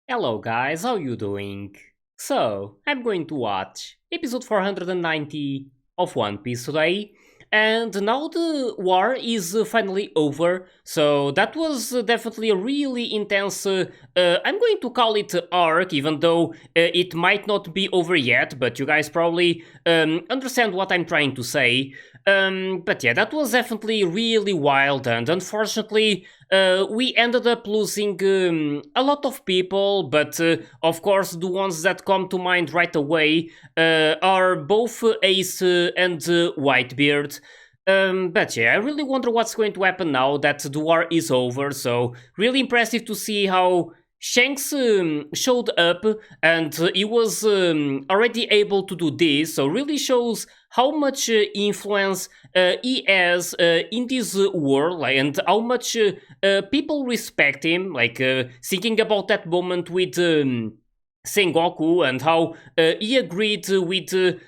Hello guys, how you doing? So, I'm going to watch episode 490 of One Piece today, and now the war is finally over, so that was definitely a really intense, I'm going to call it arc, even though it might not be over yet, but you guys probably understand what I'm trying to say. But yeah, that was definitely really wild, and unfortunately, we ended up losing a lot of people, but of course, the ones that come to mind right away are both Ace and Whitebeard. But yeah, I really wonder what's going to happen now that the war is over. So, really impressive to see how Shanks showed up and he was already able to do this. So, really shows how much influence he has in this world, like, and how much people respect him. Like thinking about that moment with Sengoku and how he agreed with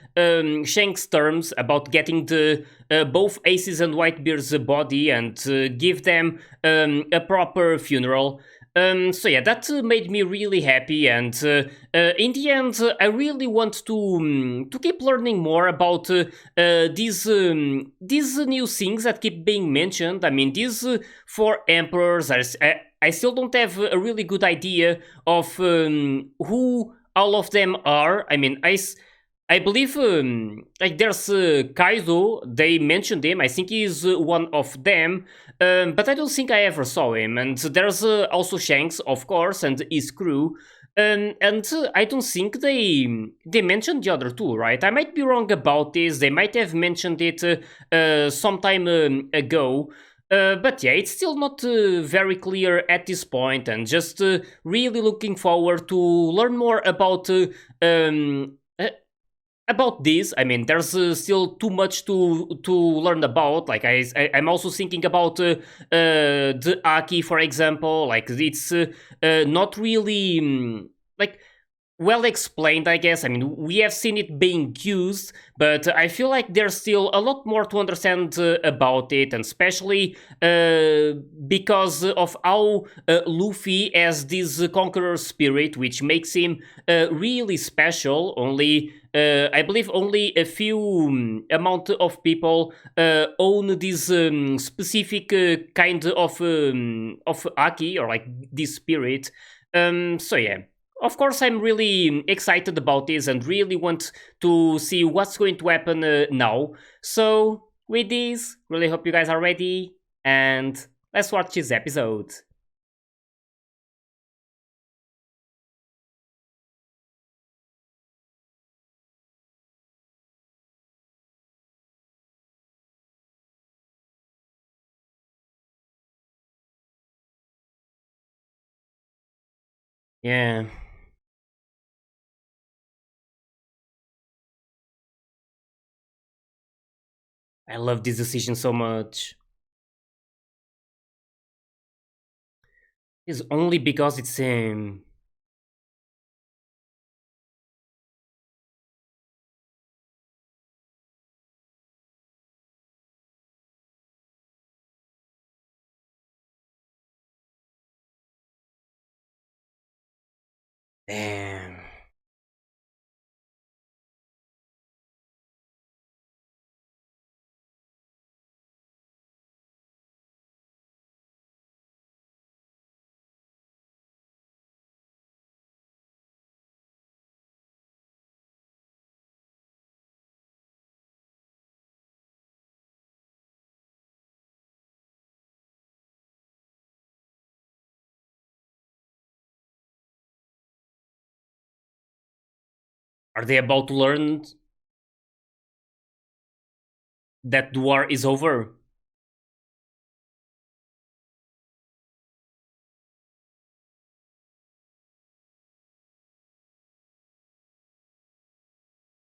Shank's terms about getting the both Aces and Whitebeard's body and give them a proper funeral. So yeah, that made me really happy, and in the end, I really want to keep learning more about these new things that keep being mentioned. I mean, these four emperors. I still don't have a really good idea of who all of them are. I mean, I believe like there's Kaido. They mentioned him. I think he's one of them, but I don't think I ever saw him. And there's also Shanks, of course, and his crew. And I don't think they mentioned the other two, right? I might be wrong about this. They might have mentioned it some time ago. But yeah, it's still not very clear at this point, and just really looking forward to learn more about this. I mean, there's still too much to learn about. Like I'm also thinking about the Aki, for example. Like it's not really like well explained, I guess. I mean, we have seen it being used, but I feel like there's still a lot more to understand about it, and especially because of how Luffy has this conqueror spirit, which makes him really special. Only I believe only a few amount of people own this specific kind of Aki, or like this spirit. So yeah, of course, I'm really excited about this and really want to see what's going to happen now. So, with this, really hope you guys are ready and let's watch this episode. Yeah, I love this decision so much. It's only because it's him. Damn. Are they about to learn that the war is over?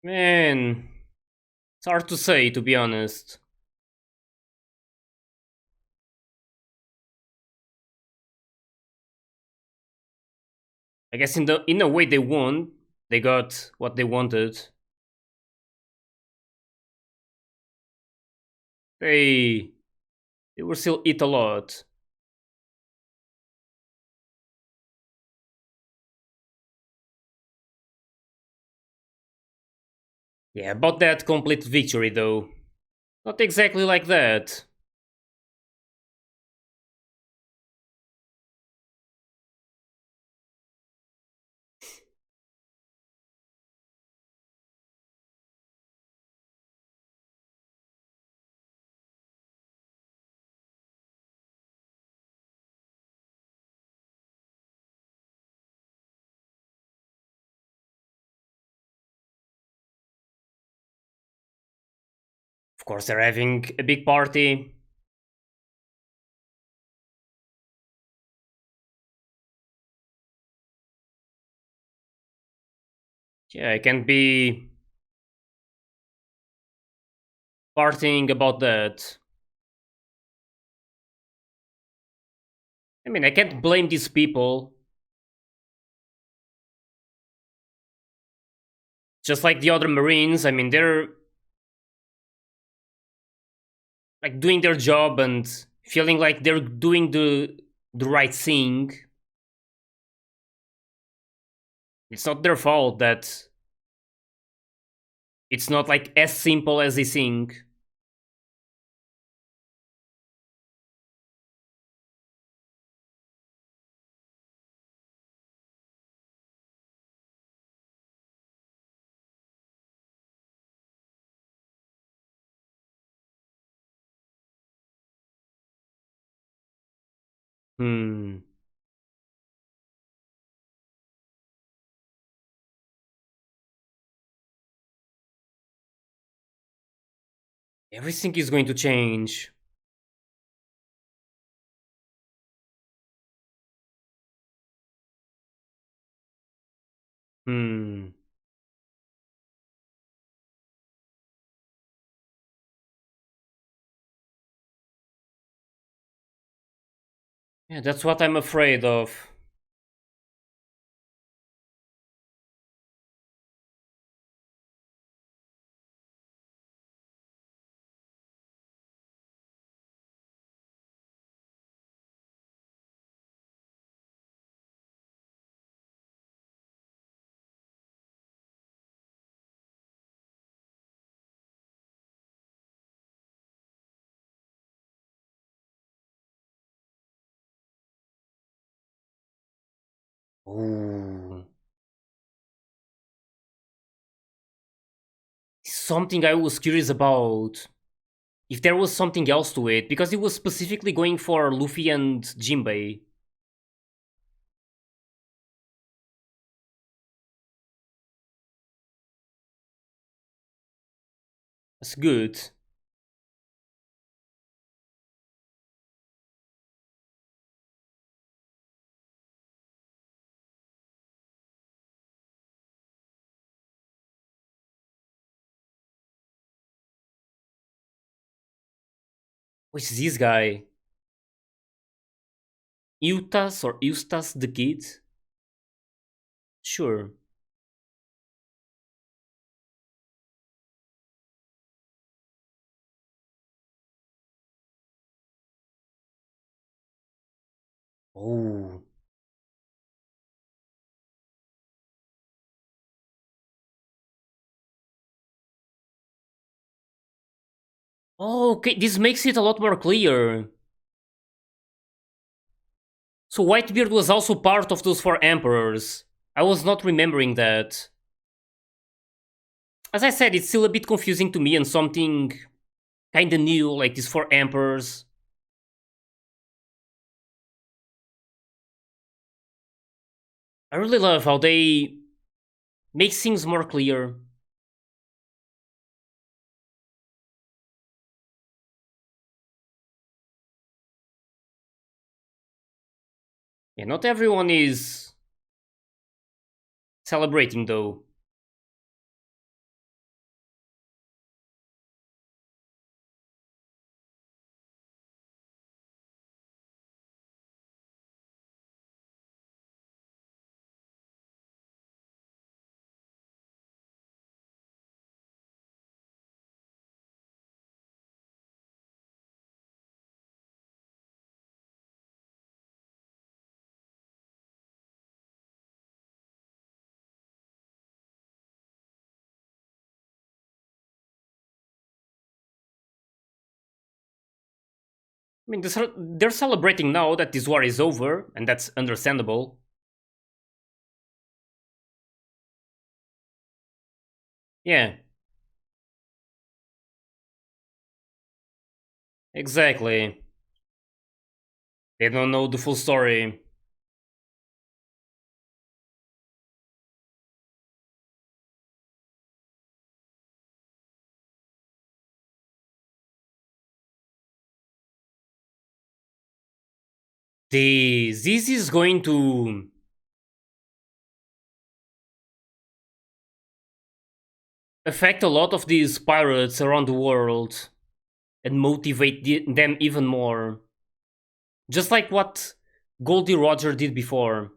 Man, it's hard to say, to be honest. I guess in a way they won. They got what they wanted. They they will still eat a lot. Yeah, about that complete victory though. Not exactly like that. Of course, they're having a big party. Yeah, I can't be partying about that. I mean, I can't blame these people. Just like the other Marines, I mean, they're like doing their job and feeling like they're doing the right thing. It's not their fault that it's not like as simple as they think. Hmm. Everything is going to change. Hmm. Yeah, that's what I'm afraid of. Ooh. Something I was curious about. If there was something else to it, because it was specifically going for Luffy and Jinbei. That's good. Which is this guy? Eustace the Kid? Sure. Oh. Oh, okay, this makes it a lot more clear. So Whitebeard was also part of those four emperors. I was not remembering that. As I said, it's still a bit confusing to me and something kinda new, like these four emperors. I really love how they make things more clear. Yeah, not everyone is celebrating though. I mean, they're celebrating now that this war is over, and that's understandable. Yeah, exactly. They don't know the full story. This is going to affect a lot of these pirates around the world and motivate them even more. Just like what Goldie Roger did before.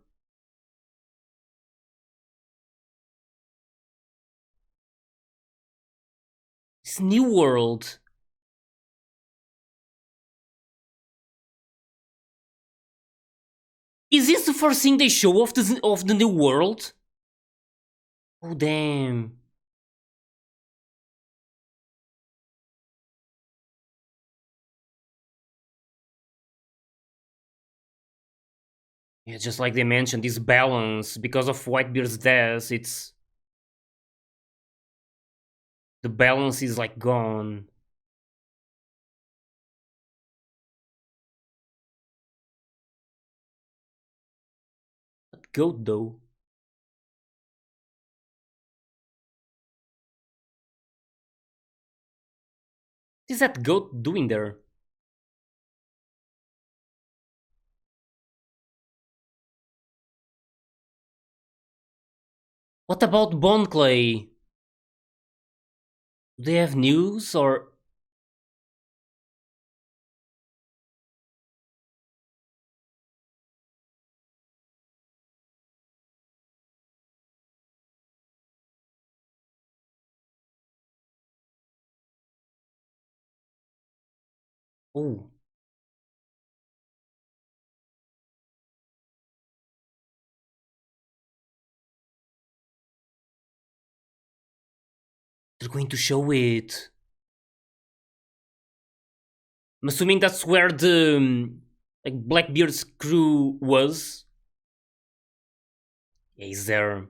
This new world. Is this the first thing they show of the new world? Oh damn. Yeah, just like they mentioned, this balance because of Whitebeard's death, it's the balance is like gone. But goat though. What is that goat doing there? What about Bone Clay? Do they have news or oh, they're going to show it. I'm assuming that's where the like Blackbeard's crew was. Yeah, he's there.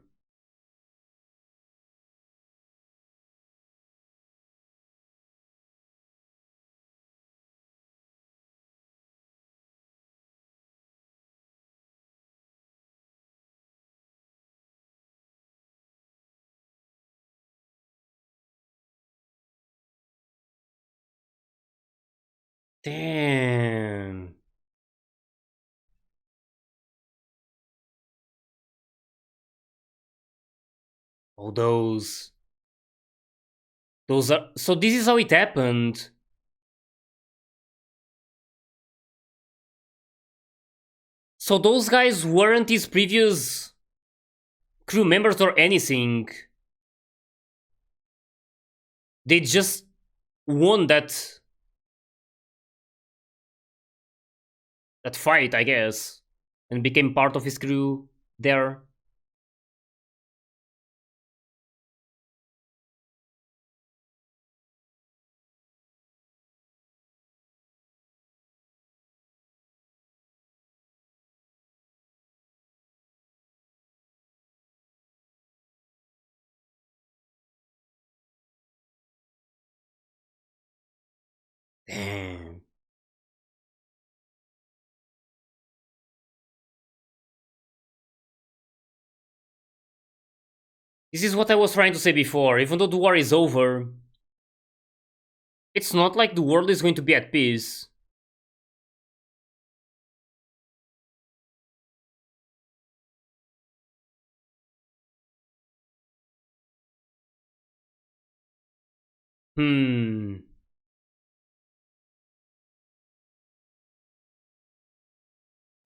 Damn. Oh, those are. So this is how it happened. So those guys weren't his previous crew members or anything. They just won that fight, I guess, and became part of his crew there. Damn. This is what I was trying to say before. Even though the war is over, it's not like the world is going to be at peace. Hmm.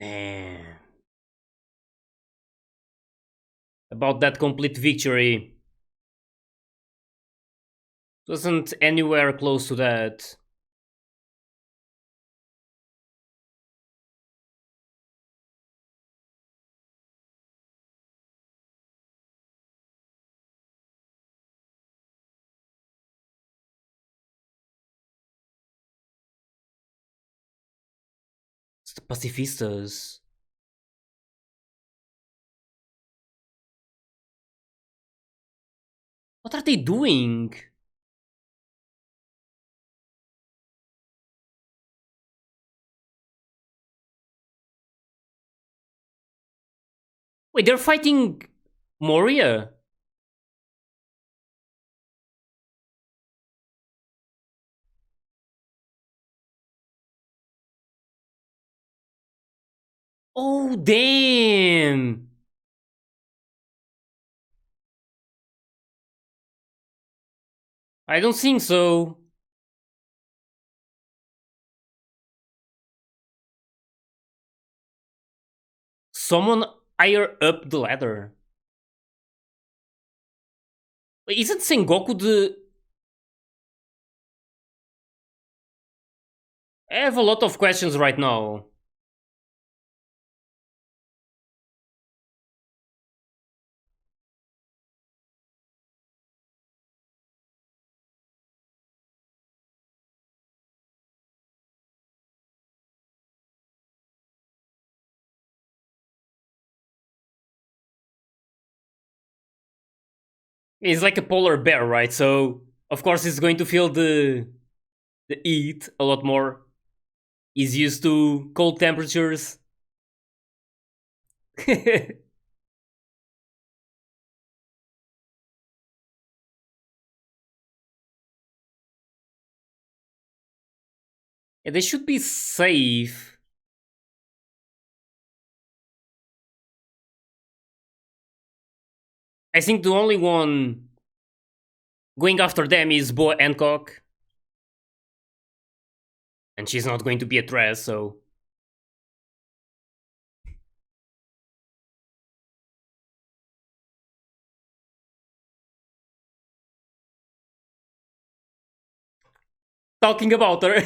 Damn. About that complete victory. Wasn't anywhere close to that. It's the pacifistas. What are they doing? Wait, they're fighting Moria? Oh, damn! I don't think so. Someone higher up the ladder. Wait, isn't Sengoku the... I have a lot of questions right now. He's like a polar bear, right? So, of course, he's going to feel the heat a lot more. He's used to cold temperatures. Yeah, they should be safe. I think the only one going after them is Bo Hancock, and she's not going to be a threat, so talking about her.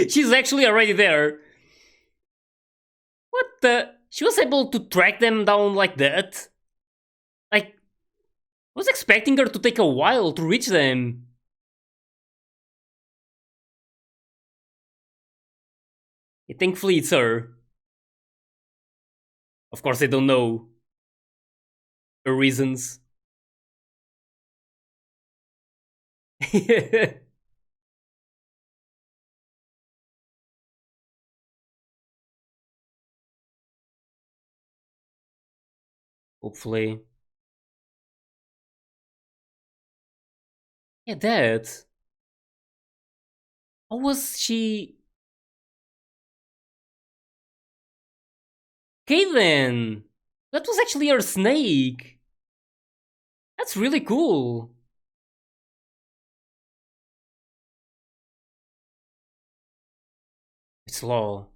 She's actually already there. What the? She was able to track them down like that? Like, I was expecting her to take a while to reach them. Thankfully, it's her. Of course, I don't know her reasons. Hopefully. Yeah, that. How was she? Kaden! That was actually her snake! That's really cool! It's law.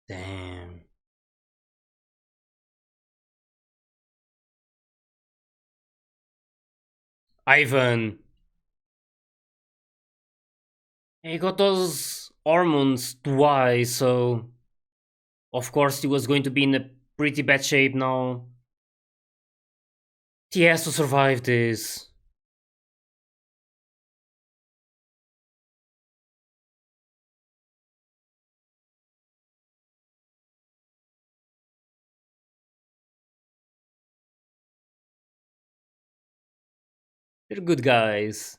Damn. Ivan. He got those hormones twice, so of course he was going to be in a pretty bad shape now. He has to survive this. They're good guys.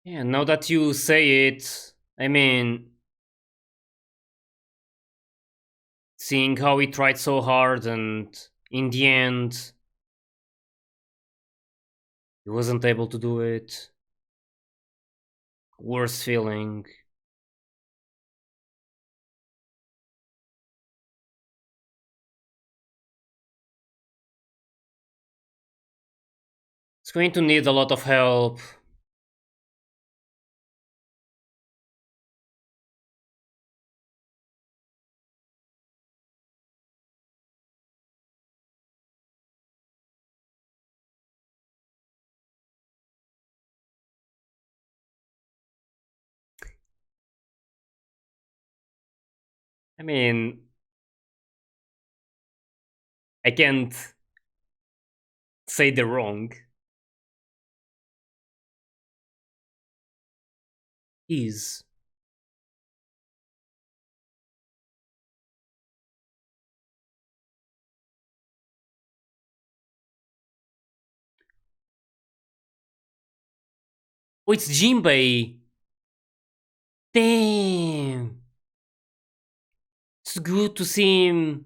Yeah, now that you say it, I mean, seeing how he tried so hard and in the end, he wasn't able to do it. Worst feeling. It's going to need a lot of help. I mean, I can't say the wrong. Is. Oh, it's Jinbei. Damn. It's good to see him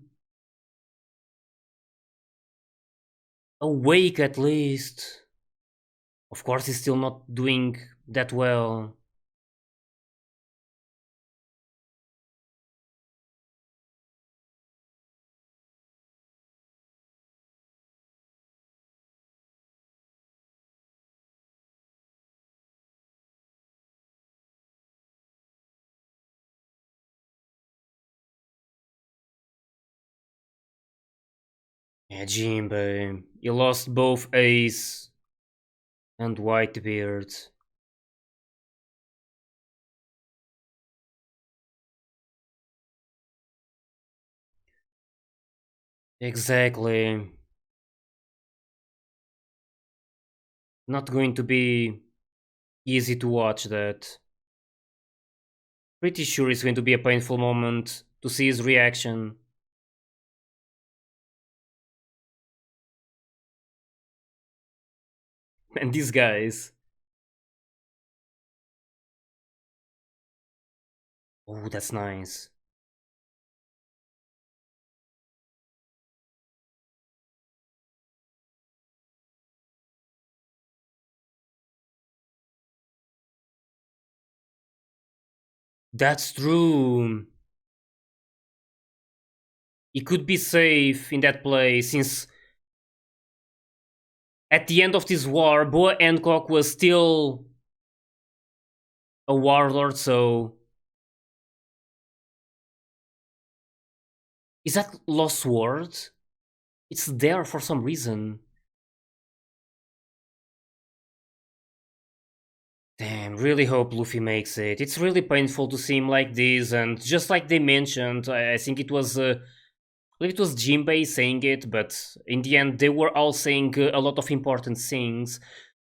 awake at least. Of course, he's still not doing that well. Yeah, Jinbei. You lost both Ace and Whitebeard. Exactly. Not going to be easy to watch that. Pretty sure it's going to be a painful moment to see his reaction. And these guys. Oh, that's nice. That's true. He could be safe in that place since at the end of this war, Boa Hancock was still a warlord, so is that lost sword? It's there for some reason. Damn, really hope Luffy makes it. It's really painful to see him like this, and just like they mentioned, I think it was I believe it was Jinbei saying it, but in the end they were all saying a lot of important things.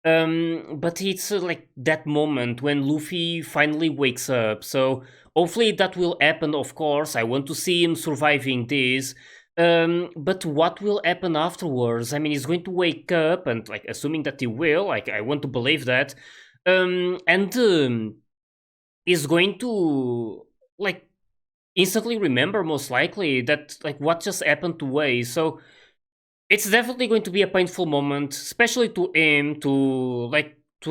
But it's like that moment when Luffy finally wakes up. So hopefully that will happen. Of course, I want to see him surviving this. But what will happen afterwards? I mean, he's going to wake up, and like assuming that he will, like I want to believe that. And is going to like instantly remember most likely that like what just happened to Wei. So it's definitely going to be a painful moment, especially to him to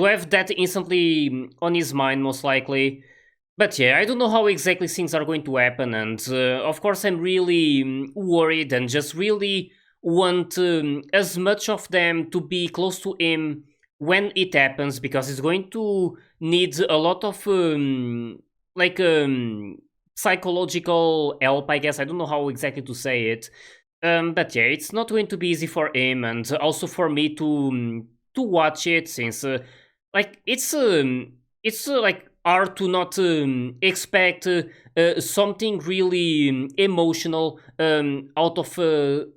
have that instantly on his mind most likely. But yeah, I don't know how exactly things are going to happen, and of course I'm really worried and just really want as much of them to be close to him when it happens because it's going to need a lot of like psychological help, I guess. I don't know how exactly to say it, but yeah, it's not going to be easy for him, and also for me to watch it since like it's like hard to not expect something really emotional out of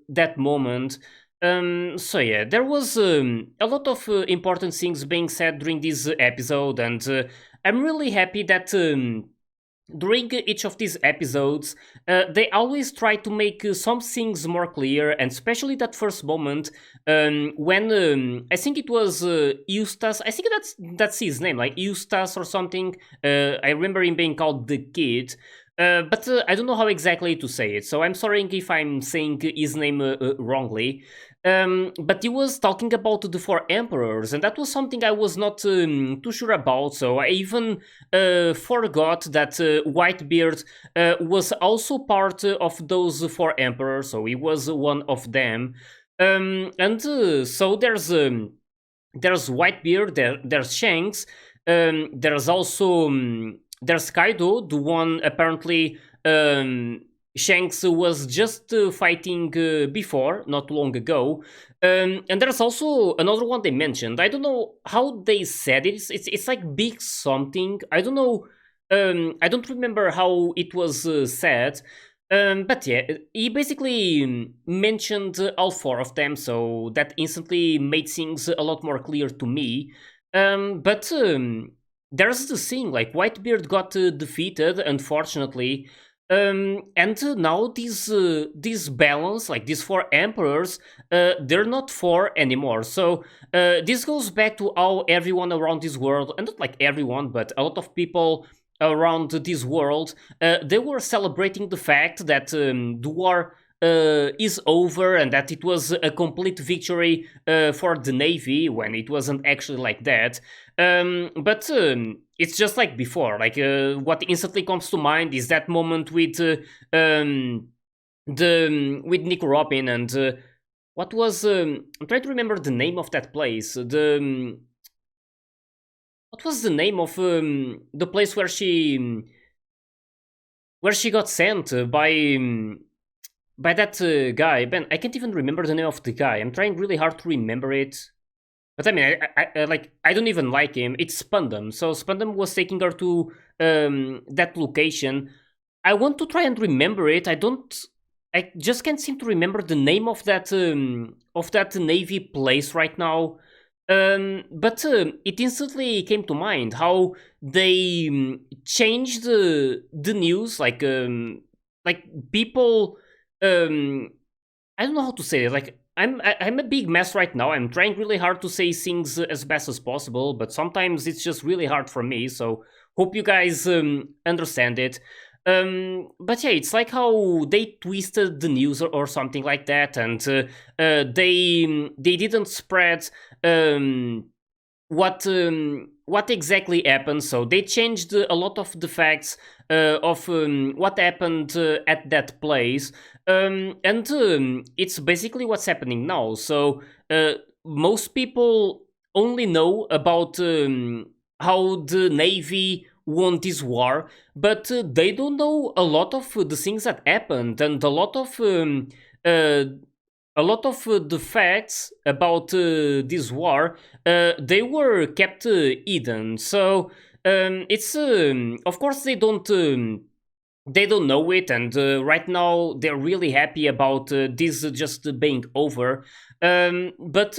that moment. So yeah, there was a lot of important things being said during this episode, and I'm really happy that. During each of these episodes, they always try to make some things more clear, and especially that first moment when I think it was Eustace. I think that's his name, like Eustace or something. I remember him being called the Kid. But I don't know how exactly to say it, so I'm sorry if I'm saying his name wrongly. But he was talking about the four emperors, and that was something I was not too sure about. So I even forgot that Whitebeard was also part of those four emperors, so he was one of them. And so there's Whitebeard, there's Shanks, there's also there's Kaido, the one apparently Shanks was just fighting before, not long ago. And there's also another one they mentioned. I don't know how they said it. It's like big something. I don't know. I don't remember how it was said. But yeah, he basically mentioned all four of them, so that instantly made things a lot more clear to me. But there's the thing, like Whitebeard got defeated, unfortunately, and now these balance, like these four emperors, they're not four anymore. So this goes back to how everyone around this world, and not like everyone, but a lot of people around this world, they were celebrating the fact that the war is over and that it was a complete victory for the Navy when it wasn't actually like that. But it's just like before. Like what instantly comes to mind is that moment with the with Nick Robin and what was I'm trying to remember the name of that place. The what was the name of the place where she got sent by that guy? Ben, I can't even remember the name of the guy. I'm trying really hard to remember it. But I mean, I don't even like him. It's Spandam. So Spandam was taking her to that location. I want to try and remember it. I don't. I just can't seem to remember the name of that navy place right now. But it instantly came to mind how they changed the news. Like people. Um, I don't know how to say it. Like I'm a big mess right now. I'm trying really hard to say things as best as possible, but sometimes it's just really hard for me. So hope you guys understand it. But yeah, it's like how they twisted the news or something like that, and they didn't spread what exactly happened. So they changed a lot of the facts of what happened at that place, and it's basically what's happening now. So most people only know about how the navy won this war, but they don't know a lot of the things that happened and uh, a lot of the facts about this war, they were kept hidden. So it's of course they don't know it, and right now they're really happy about this just being over. But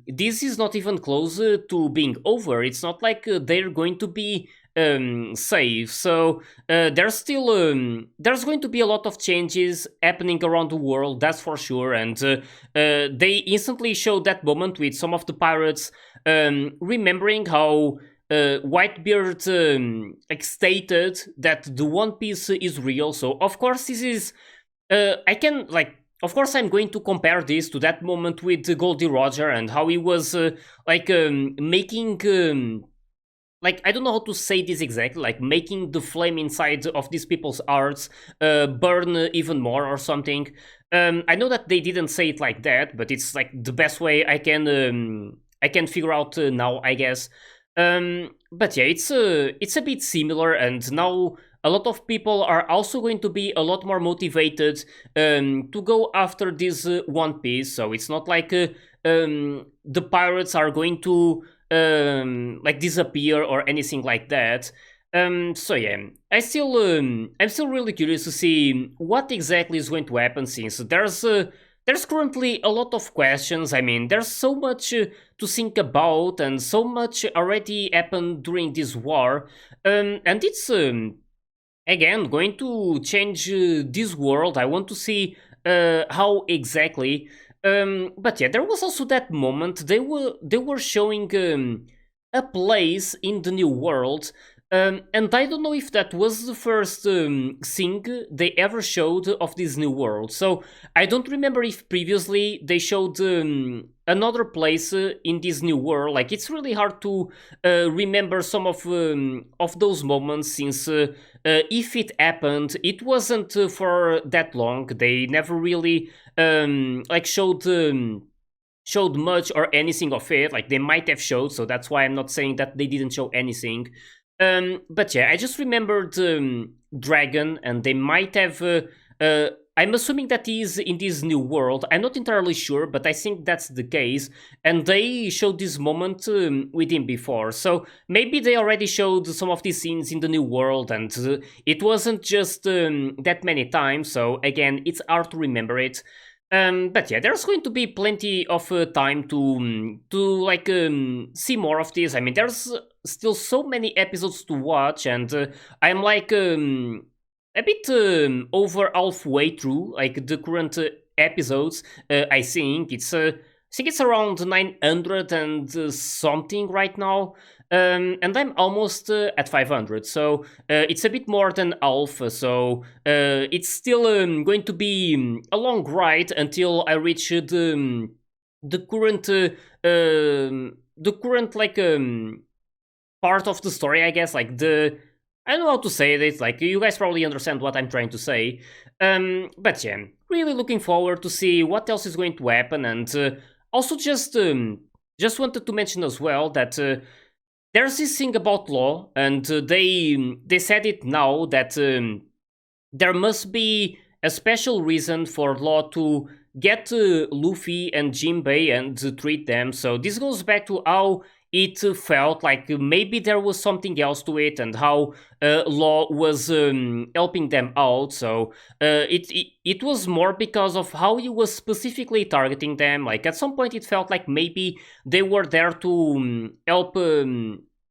this is not even close to being over. It's not like they're going to be safe. So there's going to be a lot of changes happening around the world, that's for sure. And they instantly showed that moment with some of the pirates remembering how Whitebeard like stated that the One Piece is real. So of course this is I can like of course I'm going to compare this to that moment with Goldie Roger and how he was making like I don't know how to say this exactly, like making the flame inside of these people's hearts burn even more or something. I know that they didn't say it like that, but it's like the best way I can figure out now, I guess. But yeah, it's a bit similar, and now a lot of people are also going to be a lot more motivated to go after this One Piece. So it's not like the pirates are going to like disappear or anything like that. So yeah, I'm still really curious to see what exactly is going to happen, since there's currently a lot of questions. I mean, there's so much to think about, and so much already happened during this war, and it's again going to change this world. I want to see how exactly. But yeah, there was also that moment they were showing a place in the new world, and I don't know if that was the first thing they ever showed of this new world. So I don't remember if previously they showed another place in this new world. Like it's really hard to remember some of those moments, since if it happened, it wasn't for that long. They never really like showed much or anything of it. Like they might have showed, so that's why I'm not saying that they didn't show anything. But yeah, I just remembered Dragon, and they might have I'm assuming that he's in this new world. I'm not entirely sure, but I think that's the case. And they showed this moment with him before, so maybe they already showed some of these scenes in the new world, and it wasn't just that many times. So again, it's hard to remember it. But yeah, there's going to be plenty of time to like see more of this. I mean, there's still so many episodes to watch, and I'm like a bit over halfway through like the current episodes. I think it's around 900 and something right now. And I'm almost at 500, so it's a bit more than half. So it's still going to be a long ride until I reach the current the current like part of the story, I guess. Like the I don't know how to say it. Like you guys probably understand what I'm trying to say. But yeah, really looking forward to see what else is going to happen, and also just wanted to mention as well that. There's this thing about law, and they said it now that there must be a special reason for law to get Luffy and Jinbei and treat them. So this goes back to how it felt like maybe there was something else to it, and how law was helping them out. So it was more because of how he was specifically targeting them. Like at some point, it felt like maybe they were there to help.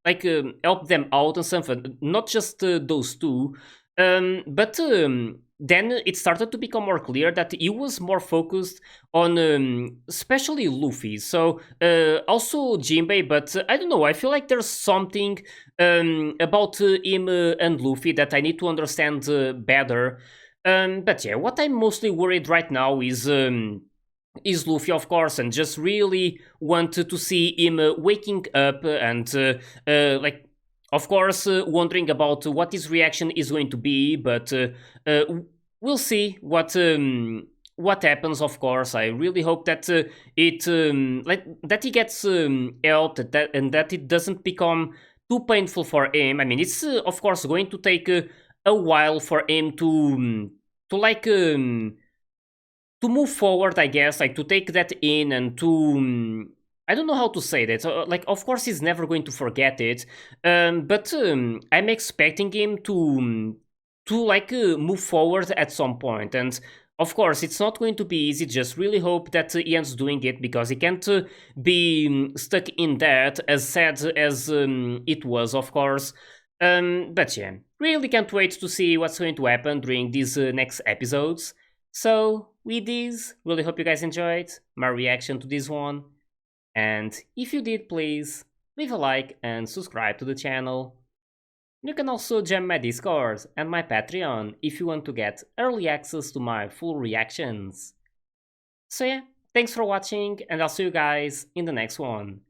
Help them out and something, not just those two. But then it started to become more clear that he was more focused on especially Luffy. So also Jinbei, but I don't know. I feel like there's something about him and Luffy that I need to understand better. But yeah, what I'm mostly worried right now is Luffy, of course, and just really want to see him waking up and like, of course, wondering about what his reaction is going to be. But uh, we'll see what happens. Of course, I really hope that it like that he gets help, and that it doesn't become too painful for him. I mean, it's of course going to take a while for him to like. To move forward, I guess, like to take that in and to I don't know how to say that. Like, of course, he's never going to forget it, but I'm expecting him to like move forward at some point. And of course, it's not going to be easy. Just really hope that he ends doing it, because he can't be stuck in that, as sad as it was, of course. But yeah, really can't wait to see what's going to happen during these next episodes. So, with this, really hope you guys enjoyed my reaction to this one. And if you did, please leave a like and subscribe to the channel. You can also join my Discord and my Patreon if you want to get early access to my full reactions. So yeah, thanks for watching, and I'll see you guys in the next one.